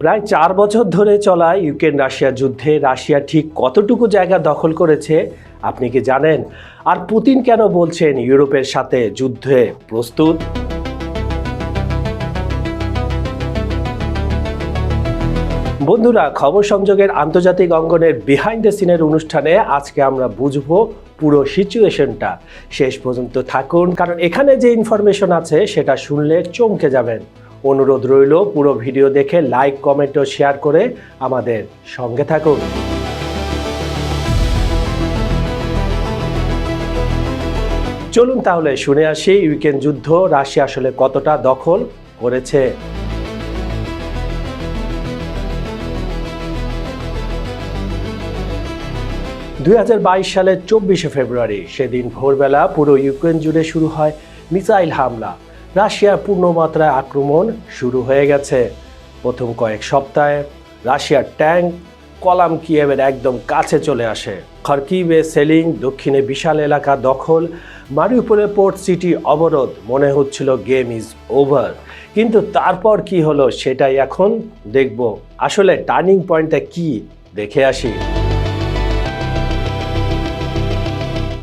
প্রায় 4 বছর ধরে চলা ইউক্রেন রাশিয়া যুদ্ধে রাশিয়া ঠিক কতটুকু জায়গা দখল করেছে আপনি কি জানেন? আর পুতিন কেন বলছেন ইউরোপের সাথে যুদ্ধে প্রস্তুত? বন্ধুরা, খবর সংযোগের আন্তর্জাতিক অঙ্গনের বিহাইন্ড দ্য সিনের অনুষ্ঠানে আজকে আমরা বুঝবো পুরো সিচুয়েশনটা। শেষ পর্যন্ত থাকুন, কারণ এখানে যে ইনফরমেশন আছে সেটা শুনলে চমকে যাবেন। অনুরোধ রইল পুরো ভিডিও দেখে লাইক, কমেন্ট ও শেয়ার করে আমাদের সঙ্গে থাকুন। চলুন তাহলে শুনে আসি ইউক্রেন যুদ্ধ রাশিয়া আসলে কতটা দখল করেছে। 2022 সালের 24শে ফেব্রুয়ারি, সেদিন ভোরবেলা পুরো ইউক্রেন জুড়ে শুরু হয় মিসাইল হামলা। রাশিয়ার পূর্ণমাত্রায় আক্রমণ শুরু হয়ে গেছে। প্রথম কয়েক সপ্তাহে রাশিয়ার ট্যাঙ্ক কলাম কিয়েভের একদম কাছে চলে আসে। খার্কিভে সেলিং, দক্ষিণে বিশাল এলাকা দখল, মারিউপোলে পোর্ট সিটি অবরোধ। মনে হচ্ছিল গেম ইজ ওভার। কিন্তু তারপর কি হলো সেটাই এখন দেখব। আসলে টার্নিং পয়েন্টটা কি, দেখে আসি।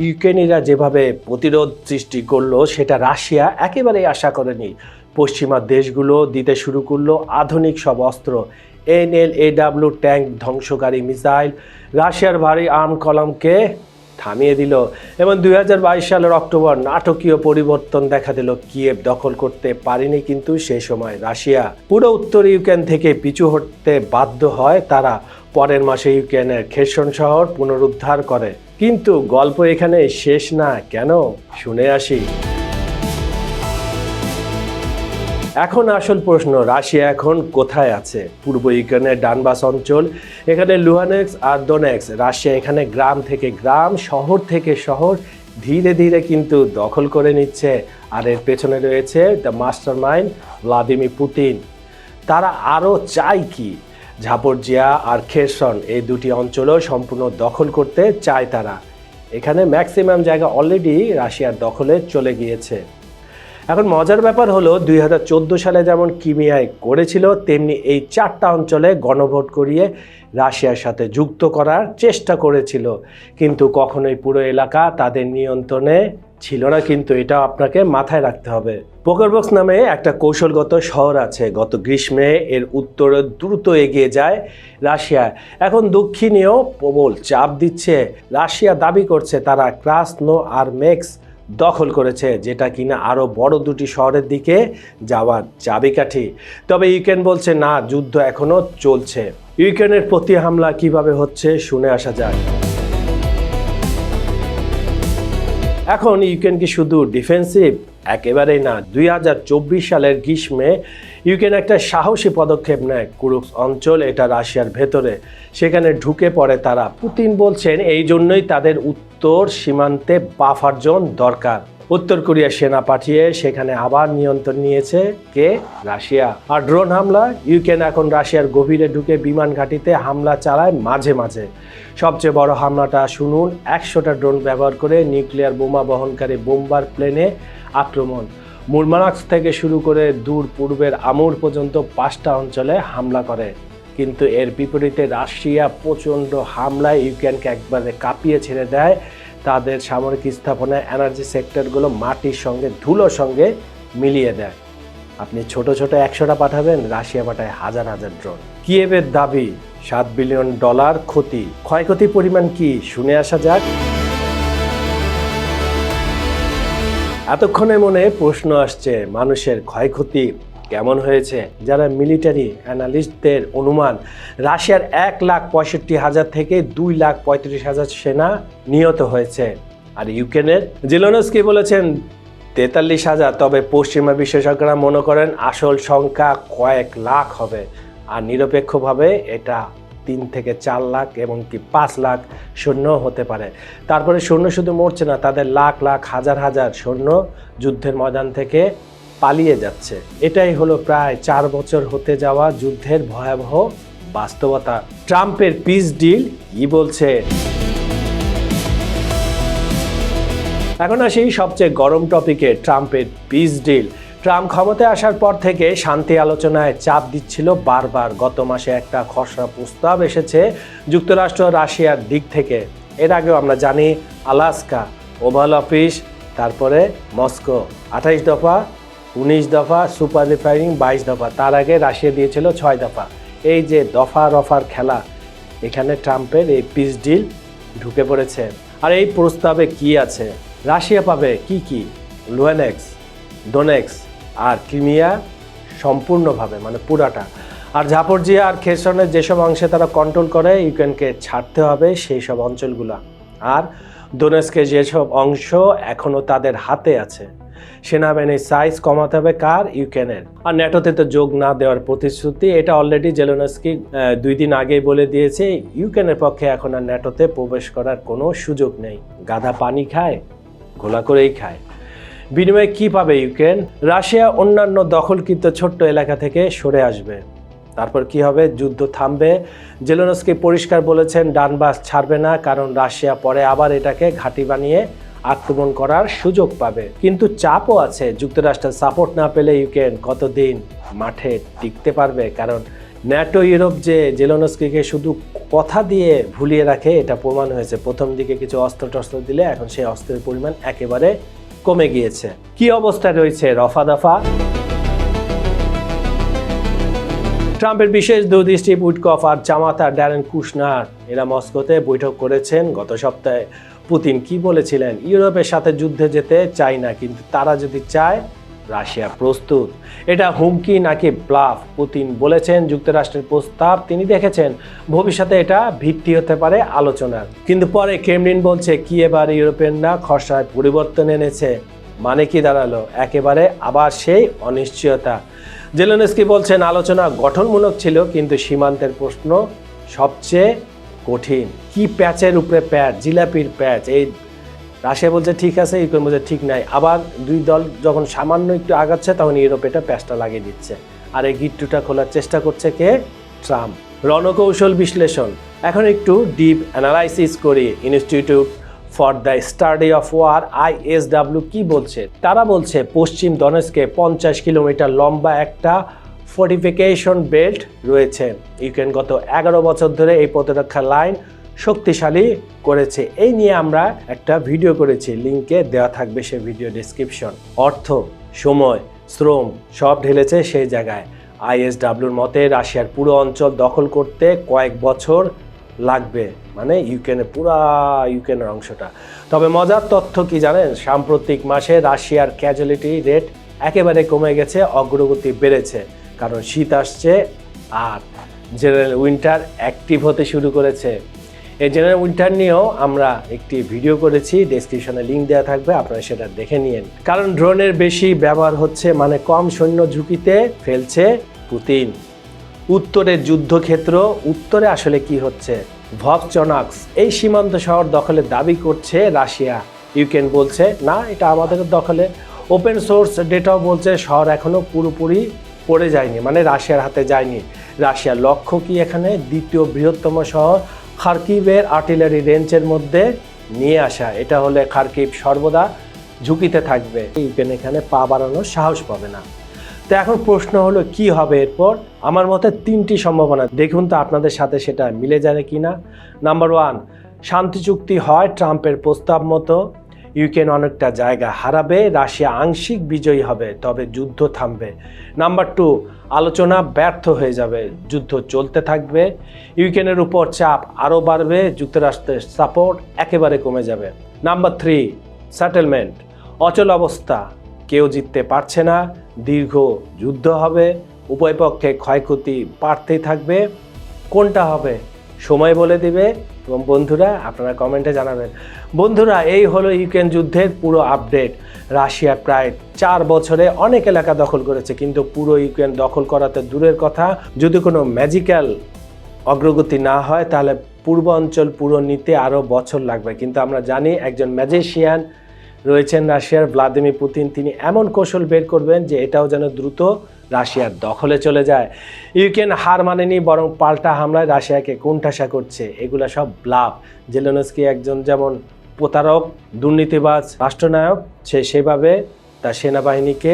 ইউক্রেনিরা যেভাবে প্রতিরোধ সৃষ্টি করলো সেটা রাশিয়া একেবারেই আশা করেনি। পশ্চিমা দেশগুলো দিতে শুরু করলো আধুনিক সব অস্ত্র, NLAW ট্যাঙ্ক, ধ্বংসকারী মিসাইল। রাশিয়ার ভারী আর্ম কলামকে থামিয়ে দিল। এবং 2022 সালের অক্টোবর নাটকীয় পরিবর্তন দেখা দিল। কিয়েভ দখল করতে পারেনি, কিন্তু সেই সময় রাশিয়া পুরো উত্তর ইউক্রেন থেকে পিছু হটতে বাধ্য হয়। তারা পরের মাসে ইউক্রেনের খেরসন শহর পুনরুদ্ধার করে। কিন্তু গল্প এখানে শেষ না, কেন শুনে আসি। এখন আসল প্রশ্ন, রাশিয়া এখন কোথায় আছে? পূর্ব ইউক্রেনের ডানবাস অঞ্চল, এখানে লুহানেক্স আর দোনেক্স। রাশিয়া এখানে গ্রাম থেকে গ্রাম, শহর থেকে শহর ধীরে ধীরে কিন্তু দখল করে নিচ্ছে। আর এর পেছনে রয়েছে the master mind Vladimir Putin. তারা আরও চায় কি? ঝাপরজিয়া আর খেরসন, এই দুটি অঞ্চলও সম্পূর্ণ দখল করতে চায় তারা। এখানে ম্যাক্সিমাম জায়গা অলরেডি রাশিয়ার দখলে চলে গিয়েছে। এখন মজার ব্যাপার হলো, 2014 সালে যেমন ক্রিমিয়ায় করেছিল, তেমনি এই 4টা অঞ্চলে গণভোট করিয়ে রাশিয়ার সাথে যুক্ত করার চেষ্টা করেছিল। কিন্তু কখনোই পুরো এলাকা তাদের নিয়ন্ত্রণে ছিল না, কিন্তু এটা আপনাকে মাথায় রাখতে হবে। পোকারবক্স নামে একটা কৌশলগত শহর আছে। গত গ্রীষ্মে এর উত্তরে দ্রুত এগিয়ে যায় রাশিয়া। এখন দক্ষিণেও প্রবল চাপ দিচ্ছে। রাশিয়া দাবি করছে তারা ক্রাসনো আর মেক্স দখল করেছে, যেটা কিনা আরও বড় দুটি শহরের দিকে যাওয়ার চাবিকাঠি। তবে ইউক্রেন বলছে না, যুদ্ধ এখনও চলছে। ইউক্রেনের প্রতি হামলা কিভাবে হচ্ছে শুনে আসা যায়। এখন ইউক্রেন কি শুধু ডিফেন্সিভ? একেবারেই না। 2024 সালের গ্রীষ্মে ইউক্রেন একটা সাহসী পদক্ষেপ নেয়। কুরস্ক অঞ্চল, এটা রাশিয়ার ভেতরে, সেখানে ঢুকে পড়ে তারা। পুতিন বলছেন এই জন্যই তাদের উত্তর সীমান্তে বাফার জোন দরকার। উত্তর কোরিয়া সেনা পাঠিয়ে সেখানে আবার নিয়ন্ত্রণ নিয়েছে কে? রাশিয়া। আর ড্রোন হামলা, ইউক্রেন এখন রাশিয়ার গভীরে ঢুকে বিমান ঘাঁটিতে হামলা চালায় মাঝে মাঝে। সবচেয়ে বড় হামলাটা শুনুন, 100টা ড্রোন ব্যবহার করে নিউক্লিয়ার বোমা বহনকারী বোম্বার প্লেনে আক্রমণ। মুরমানস্ক থেকে শুরু করে দূর পূর্বের আমুর পর্যন্ত 5টা অঞ্চলে হামলা করে। কিন্তু এর বিপরীতে রাশিয়া প্রচণ্ড হামলায় ইউক্রেনকে একবারে কাঁপিয়ে ছেড়ে দেয়। তাদের সামরিক স্থাপনায় এনার্জি সেক্টরগুলো মাটির সঙ্গে ধুলোর সঙ্গে মিলিয়ে দেয়। আপনি ছোট ছোট 100টা পাঠাবেন, রাশিয়া পাঠায় হাজার হাজার ড্রোন। কিয়েভের দাবি $7 বিলিয়ন ক্ষতি। ক্ষয়ক্ষতির পরিমাণ কি শুনে আসা যাক। এতক্ষণে মনে প্রশ্ন আসছে, মানুষের ক্ষয়ক্ষতি কেমন হয়েছে? যারা মিলিটারি অ্যানালিস্টদের অনুমান, রাশিয়ার 1,65,000 থেকে 2,35,000 সেনা নিহত হয়েছে। আর ইউক্রেনের জেলেনস্কি বলেছেন 43,000। তবে পশ্চিমা বিশেষজ্ঞরা মনে করেন আসল সংখ্যা কয়েক লাখ হবে। আর নিরপেক্ষভাবে এটা 3 থেকে 4 লাখ এবং কি 5 লাখ সৈন্য হতে পারে। তারপরে সৈন্য শুধু মরছে না, তাদের লাখ লাখ হাজার হাজার সৈন্য যুদ্ধের ময়দান থেকে পালিয়ে যাচ্ছে। এটাই হলো প্রায় 4 বছর হতে যাওয়া যুদ্ধের ভয়াবহ বাস্তবতা। ট্রাম্পের পিস ডিল কি বলছে? এখন আসি সবচেয়ে গরম টপিকে, ট্রাম্পের পিস ডিল। ট্রাম্প ক্ষমতায় আসার পর থেকে শান্তি আলোচনায় চাপ দিচ্ছিল বারবার। গত মাসে একটা খসড়া প্রস্তাব এসেছে যুক্তরাষ্ট্র রাশিয়ার দিক থেকে। এর আগেও আমরা জানি আলাস্কা, ওভাল অফিস, তারপরে মস্কো 28 দফা, 19 দফা, সুপার রিফাইনিং 22 দফা, তার আগে রাশিয়া দিয়েছিল 6 দফা। এই যে দফা রফার খেলা, এখানে ট্রাম্পের এই পিস ডিল ঢুকে পড়েছে। আর এই প্রস্তাবে কি আছে? রাশিয়া পাবে কি? লুহানেক্স, ডোনেক্স আর ক্রিমিয়া সম্পূর্ণভাবে, মানে পুরাটা। আর জাপোরজিয়া আর খেরসনের যেসব অংশে তারা কন্ট্রোল করে, ইউক্রেনকে ছাড়তে হবে সেই সব অঞ্চলগুলো। আর ডোনেস্কের যেসব অংশ এখনও তাদের হাতে আছে। সেনাবাহিনীর সাইজ কমাতে হবে কার? ইউক্রেনের। আর ন্যাটোতে তো যোগ না দেওয়ার প্রতিশ্রুতি, এটা অলরেডি জেলেনস্কি 2 দিন আগেই বলে দিয়েছে। ইউক্রেনের পক্ষে এখন আর ন্যাটোতে প্রবেশ করার কোনো সুযোগ নেই। গাধা পানি খায়, ঘোলা করেই খায়। বিনিময়ে কি পাবে ইউক্রেন? রাশিয়া অন্যান্য দখলকৃত ছোট্ট এলাকা থেকে সরে আসবে। তারপর কি হবে? যুদ্ধ থামবে। জেলেনস্কি পরিষ্কার বলেছেন ডানবাস ছাড়বে না, কারণ রাশিয়া পরে আবার এটাকে ঘাঁটি বানিয়ে আক্রমণ করার সুযোগ পাবে। কিন্তু চাপও আছে, যুক্তরাষ্ট্রের সাপোর্ট না পেলে ইউক্রেন কতদিন মাঠে টিকতে পারবে? কারণ ন্যাটো ইউরোপ যে জেলেনস্কিকে শুধু কথা দিয়ে ভুলিয়ে রাখে, এটা প্রমাণ হয়েছে। প্রথম দিকে কিছু অস্ত্র দিলে এখন সেই অস্ত্রের পরিমাণ একেবারে কমে গিয়েছে। কি অবস্থায় রয়েছে রফা দফা? ট্রাম্পের বিশেষ দূত স্টিভ উইটকফ আর জামাতা ড্যারেন কুশনার এরা মস্কোতে বৈঠক করেছেন গত সপ্তাহে। পুতিন কি বলেছিলেন? ইউরোপের সাথে যুদ্ধে যেতে চাই না, কিন্তু তারা যদি চায় রাশিয়া প্রস্তুত। এটা হুমকি নাকি ব্লাফ? পুতিন বলেছেন যুক্তরাষ্ট্রের প্রস্তাব তিনি দেখেছেন, ভবিষ্যতে এটা ভিত্তি হতে পারে আলোচনার। কিন্তু পরে ক্রেমলিন বলছে কি এবার ইউরোপিয়ানরা খসড়ায় পরিবর্তন এনেছে। মানে কি দাঁড়ালো? একেবারে আবার সেই অনিশ্চয়তা। জেলেনস্কি বলছেন আলোচনা গঠনমূলক ছিল, কিন্তু সীমান্তের প্রশ্ন সবচেয়ে কঠিন। কি প্যাচের উপরে প্যাচ, জিলাপির প্যাচ। এই রাশিয়া বলছে ঠিক আছে, ইউক্রেন বলছে ঠিক নাই। আবার দুই দল যখন সামান্য একটু আগাচ্ছে, তখন ইউরোপ এটা প্যাচটা লাগিয়ে দিচ্ছে। আর এই গিট্টুটা খোলার চেষ্টা করছে কে? ট্রাম্প। রণকৌশল বিশ্লেষণ। এখন একটু ডিপ অ্যানালাইসিস করি। Institute for the study of war ISW কি বলছে? তারা বলছে পশ্চিম ডনেস্কে 50 কিলোমিটার লম্বা একটা ফোর্টিফিকেশন বেল্ট রয়েছে। ইউক্রেন গত 11 বছর ধরে এই প্রতিরক্ষা লাইন শক্তিশালী করেছে। এই নিয়ে আমরা একটা ভিডিও করেছি, লিঙ্কে দেওয়া থাকবে সে ভিডিও ডেসক্রিপশন। অর্থ, সময়, শ্রম সব ঢেলেছে সেই জায়গায়। ISWর মতে রাশিয়ার পুরো অঞ্চল দখল করতে কয়েক বছর লাগবে, মানে ইউক্রেনের অংশটা। তবে মজার তথ্য কি জানেন? সাম্প্রতিক মাসে রাশিয়ার ক্যাজুয়ালিটি রেট একেবারে কমে গেছে, অগ্রগতি বেড়েছে। কারণ শীত আসছে আর জেনারেল উইন্টার অ্যাক্টিভ হতে শুরু করেছে। এই জেনারেল উইন্টার নিয়েও আমরা একটি ভিডিও করেছি, ডেসক্রিপশনে লিঙ্ক দেওয়া থাকবে, আপনারা সেটা দেখে নিন। কারণ ড্রোনের বেশি ব্যবহার হচ্ছে, মানে কম সৈন্য ঝুঁকিতে ফেলছে পুতিন। উত্তরের যুদ্ধক্ষেত্র, উত্তরে আসলে কি হচ্ছে? ভভচনাক্স এই সীমান্ত শহর দখলের দাবি করছে রাশিয়া। ইউক্রেন বলছে না, এটা আমাদের দখলে। ওপেন সোর্স ডেটাও বলছে শহর এখনো পুরোপুরি পড়ে যায়নি, মানে রাশিয়ার হাতে যায়নি। রাশিয়ার লক্ষ্য কি এখানে দ্বিতীয় বৃহত্তম শহর খার্কিভের আর্টিলারি রেঞ্জের মধ্যে নিয়ে আসা। এটা হলে খার্কিভ সর্বদা ঝুঁকিতে থাকবে। ইউক্রেন এখানে পা বাড়ানোর সাহস পাবে না। তো এখন প্রশ্ন হলো কি হবে এরপর? আমার মতে 3টি সম্ভাবনা, দেখুন তো আপনাদের সাথে সেটা মিলে যায় কিনা। নাম্বার 1, শান্তি চুক্তি হয় ট্রাম্পের প্রস্তাব মতো। ইউক্রেন অনেকটা জায়গা হারাবে, রাশিয়া আংশিক বিজয়ী হবে, তবে যুদ্ধ থামবে। নাম্বার 2, আলোচনা ব্যর্থ হয়ে যাবে, যুদ্ধ চলতে থাকবে, ইউক্রেনের উপর চাপ আরও বাড়বে, যুক্তরাষ্ট্রের সাপোর্ট একেবারে কমে যাবে। নাম্বার 3, সেটেলমেন্ট, অচল অবস্থা, কেউ জিততে পারছে না, দীর্ঘ যুদ্ধ হবে, উভয় পক্ষে ক্ষয়ক্ষতি বাড়তেই থাকবে। কোনটা হবে সময় বলে দিবে। এবং বন্ধুরা আপনারা কমেন্টে জানাবেন। বন্ধুরা এই হলো ইউক্রেন যুদ্ধের পুরো আপডেট। রাশিয়া প্রায় 4 বছরে অনেক এলাকা দখল করেছে, কিন্তু পুরো ইউক্রেন দখল করাতে দূরের কথা, যদি কোনো ম্যাজিক্যাল অগ্রগতি না হয় তাহলে পূর্বাঞ্চল পুরো নিতে আরও বছর লাগবে। কিন্তু আমরা জানি একজন ম্যাজিশিয়ান রয়েছেন রাশিয়ার, ভ্লাদিমির পুতিন। তিনি এমন কৌশল বের করবেন যে এটাও যেন দ্রুত রাশিয়ার দখলে চলে যায়। ইউক্রেন হার মানেনি, বরং পাল্টা হামলায় রাশিয়াকে কোণঠাসা করছে। এগুলা সব ব্লাফ। জেলেনস্কি একজন যেমন প্রতারক, দুর্নীতিবাজ রাষ্ট্রনায়ক, সেভাবে তার সেনাবাহিনীকে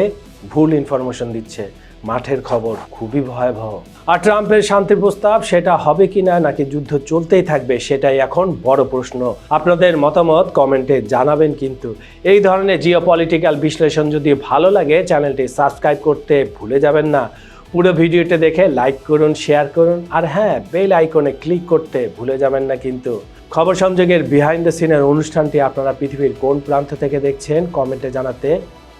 ভুল ইনফরমেশন দিচ্ছে। মাঠের খবর খুবই ভয়াবহ। আর ট্রাম্পের শান্তি প্রস্তাব সেটা হবে কিনা নাকি যুদ্ধ চলতেই থাকবে সেটাই এখন বড় প্রশ্ন। আপনাদের মতামত কমেন্টে জানাবেন। কিন্তু এই ধরনের জিওপলিটিক্যাল বিশ্লেষণ যদি ভালো লাগে চ্যানেলটি সাবস্ক্রাইব করতে ভুলে যাবেন না। পুরো ভিডিওটি দেখে লাইক করুন, শেয়ার করুন, আর হ্যাঁ, বেল আইকনে ক্লিক করতে ভুলে যাবেন না কিন্তু। খবর সংযোগের বিহাইন্ড দ্য সিনের অনুষ্ঠানটি আপনারা পৃথিবীর কোন প্রান্ত থেকে দেখছেন কমেন্টে জানাতে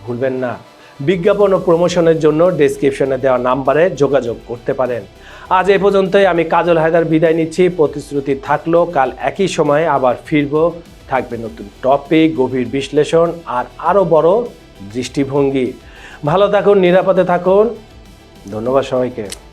ভুলবেন না। বিজ্ঞাপন ও প্রমোশনের জন্য ডেসক্রিপশনে দেওয়া নাম্বারে যোগাযোগ করতে পারেন। আজ এ পর্যন্তই। আমি কাজল হায়দার বিদায় নিচ্ছি। প্রতিশ্রুতি থাকলো কাল একই সময়ে আবার ফিরবো। থাকবে নতুন টপিক, গভীর বিশ্লেষণ আর আরও বড় দৃষ্টিভঙ্গি। ভালো থাকুন, নিরাপদে থাকুন। ধন্যবাদ সবাইকে।